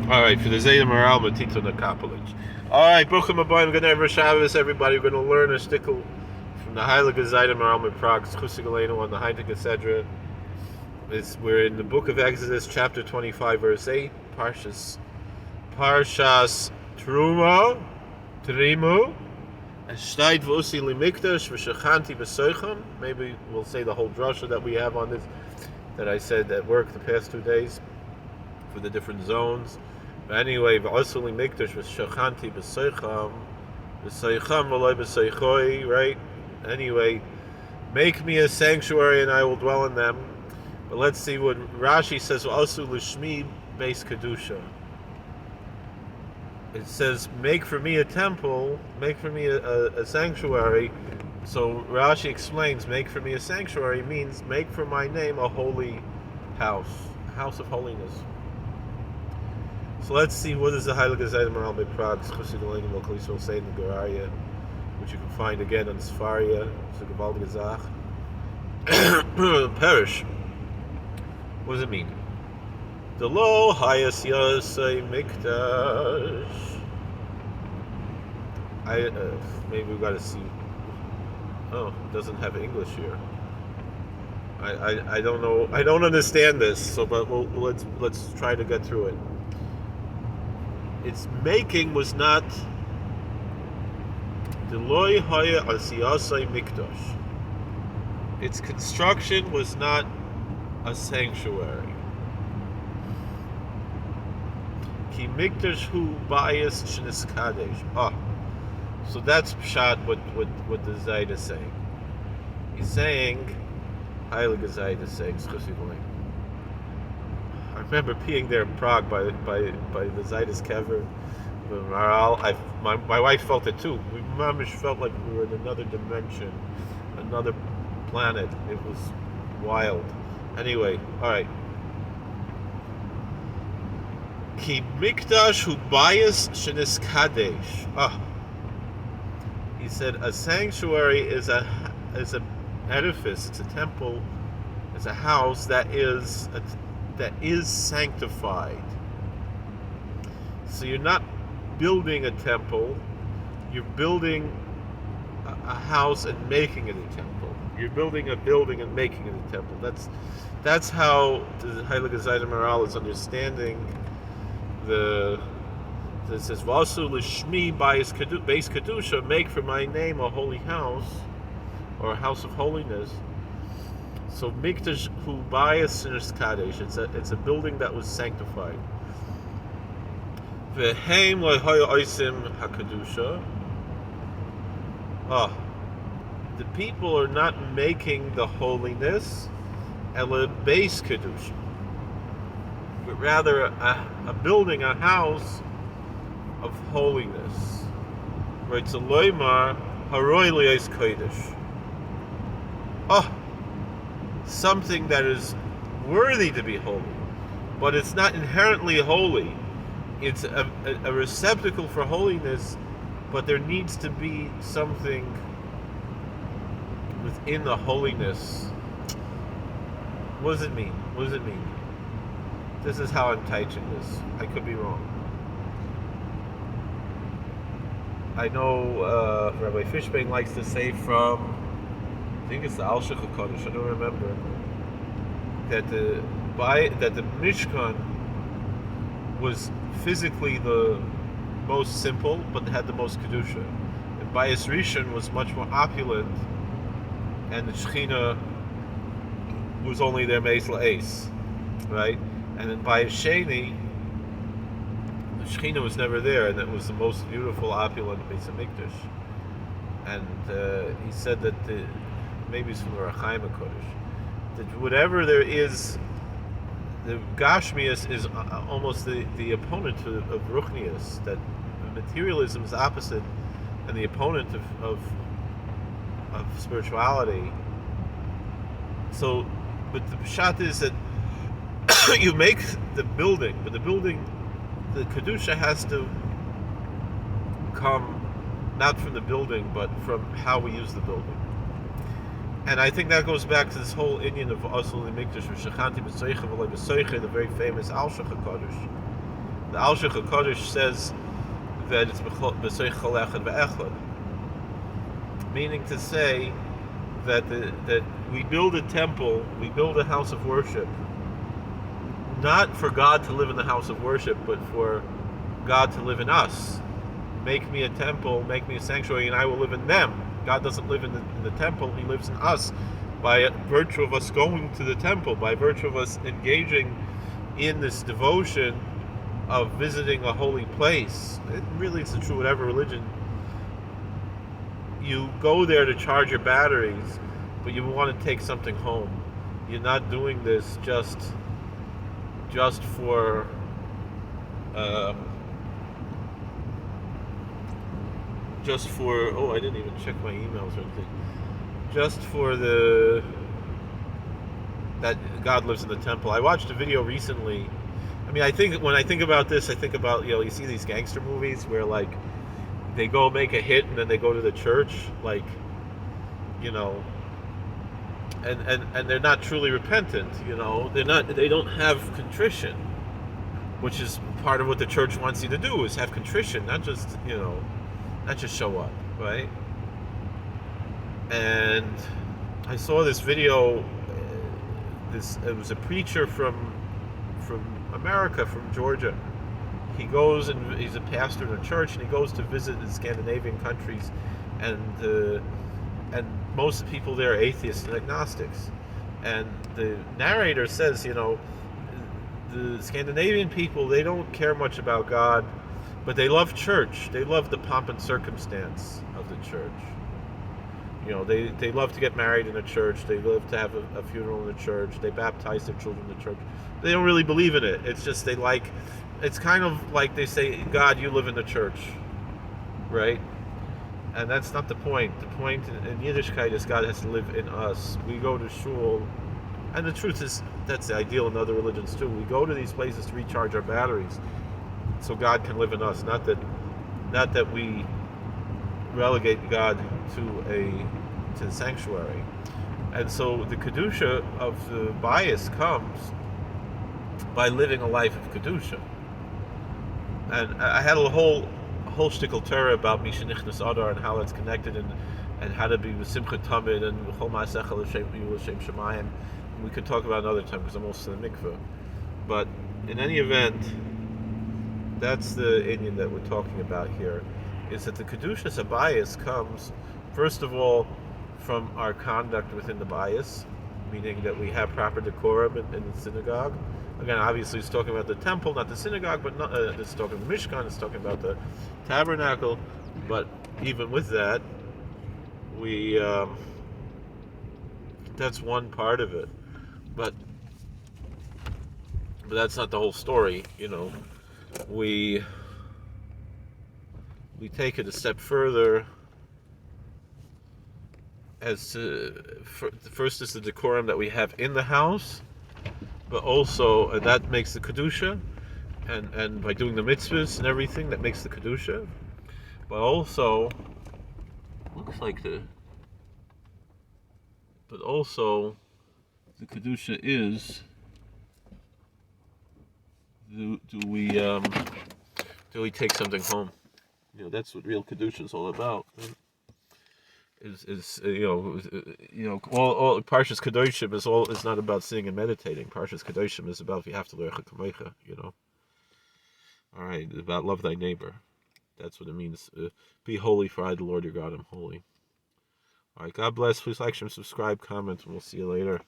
All right, for the Zayda Maharal Matito Nakapalich. All right, Bruchim Abayim, good night, Shabbos, everybody. We're going to learn a stickle from the Heilige Zayda Maharal Prague, Chusigalenu on the Heinrich Etc. We're in the book of Exodus, chapter 25, verse 8, Parshas Terumah, Shtayt V'usi Limikdash V'shachanti B'soicham. Maybe we'll say the whole drasha that we have on this, that I said at work the past 2 days for the different zones. But anyway, V'usi Limikdash V'shachanti B'soicham V'loy B'soichoi, right? Anyway, make me a sanctuary and I will dwell in them. But let's see what Rashi says. V'usi L'shmi Beis Kedusha. It says, make for me a temple, make for me a sanctuary. So Rashi explains, make for me a sanctuary means make for my name a holy house, a house of holiness. So let's see, what is the Heilige Zayda Maharal Prague, will say in the Geraria, which you can find again on Sfaria, so Gewaltige Zach. Perish. What does it mean? The lo hayas yasei mikdash. Maybe we gotta see. Oh, it doesn't have English here. I don't know. I don't understand this. So, but let's try to get through it. Its making was not the lo hayas yasei mikdash. Its construction was not a sanctuary. Ki mikdash hu bayis shnis kadesh. So that's pshat what the Zayd is saying. He's saying, Heilige Zayd is saying, I remember being there in Prague by the Zayd's kever, the Maharal. My wife felt it too. We mamish felt like we were in another dimension, another planet. It was wild. Anyway, all right. Ki mikdash hu bayis shenis kadesh. He said a sanctuary is an edifice. It's a temple. It's a house that is sanctified. So you're not building a temple. You're building a house and making it a temple. You're building a building and making it a temple. That's how the Heilige Zayda Maharal is understanding. It says, "Vasu l'shmi beis kedusha, make for my name a holy house, or a house of holiness." So mikdash hu bayis shnis kadesh. It's a building that was sanctified. V'heim lo haya oisim hakadusha. The people are not making the holiness, ele beis kedusha, but rather a building, a house of holiness. Right? So loymar haroi li'es kodesh. Something that is worthy to be holy, but it's not inherently holy. It's a receptacle for holiness, but there needs to be something within the holiness. What does it mean? What does it mean? This is how I'm teaching this. I could be wrong. I know Rabbi Fishbane likes to say from, I think it's the Al Shech HaKadosh, I don't remember, that the Mishkan was physically the most simple, but had the most Kedusha. And Bayis Rishon was much more opulent, and the Shechina was only their Meis La'es, right? And then Bayis Sheni, the Shechina was never there, and it was the most beautiful, opulent Beis HaMikdash. And he said that maybe it's from the Rechaim HaKodesh, that whatever there is, the Gashmias is almost the opponent of Ruchnias, that materialism is opposite and the opponent of spirituality. So, but the pshat is that you make the building, but the Kedusha has to come not from the building, but from how we use the building. And I think that goes back to this whole Indian of Asli Mikdash, Shachanti B'Seicha V'Lei B'Seicha, the very famous Al Shech HaKadosh, The Alshich HaKodesh says that it's b'soich chol echad ve'echad, meaning to say that that we build a temple, we build a house of worship, not for God to live in the house of worship, but for God to live in us. Make me a temple, make me a sanctuary, and I will live in them. God doesn't live in the temple, He lives in us by virtue of us going to the temple, by virtue of us engaging in this devotion of visiting a holy place. It really is true whatever religion. You go there to charge your batteries, but you want to take something home. You're not doing this just for I didn't even check my emails or anything. Just for that God lives in the temple. I watched a video recently. I mean, when I think about this, I think about, you see these gangster movies where like they go make a hit and then they go to the church, like, and they're not truly repentant, they don't have contrition, which is part of what the church wants you to do, is have contrition, not just show up, right? And I saw this video. It was a preacher from America, from Georgia. He goes and he's a pastor in a church, and he goes to visit the Scandinavian countries, and most of the people there are atheists and agnostics. And the narrator says, the Scandinavian people, they don't care much about God, but they love church. They love the pomp and circumstance of the church. They love to get married in a church. They love to have a funeral in the church. They baptize their children in the church. They don't really believe in it. It's just it's kind of like they say, God, you live in the church, right? And that's not the point. The point in Yiddishkeit is God has to live in us. We go to shul, and the truth is that's the ideal in other religions too. We go to these places to recharge our batteries, so God can live in us. Not that we relegate God to the sanctuary. And so the kedusha of the bias comes by living a life of kedusha. And I had a whole shtickle Torah about Misha Nichnas Adar and how it's connected, and how to be with Simcha Tamid and Chol Ma'asecha L'Shem Shemayim. We could talk about another time because I'm also in the mikveh. But in any event, that's the Indian that we're talking about here, is that the Kedushas Abayis comes, first of all, from our conduct within the bias, meaning that we have proper decorum in the synagogue. Again, obviously it's talking about the temple, not the synagogue, but it's talking about the Mishkan, it's talking about the tabernacle, but even with that, we that's one part of it. But that's not the whole story, We take it a step further as to, first is the decorum that we have in the house, but also that makes the kedusha, and by doing the mitzvahs and everything, that makes the kedusha. But also, the kedusha is, do we take something home? That's what real kedusha is all about. All Parshas Kedoshim is not about sitting and meditating. Parshas Kedoshim is about v'yafta l'recha kamecha. All right, about love thy neighbor. That's what it means. Be holy, for I, the Lord your God, am holy. All right, God bless. Please like, share, subscribe, comment, and we'll see you later.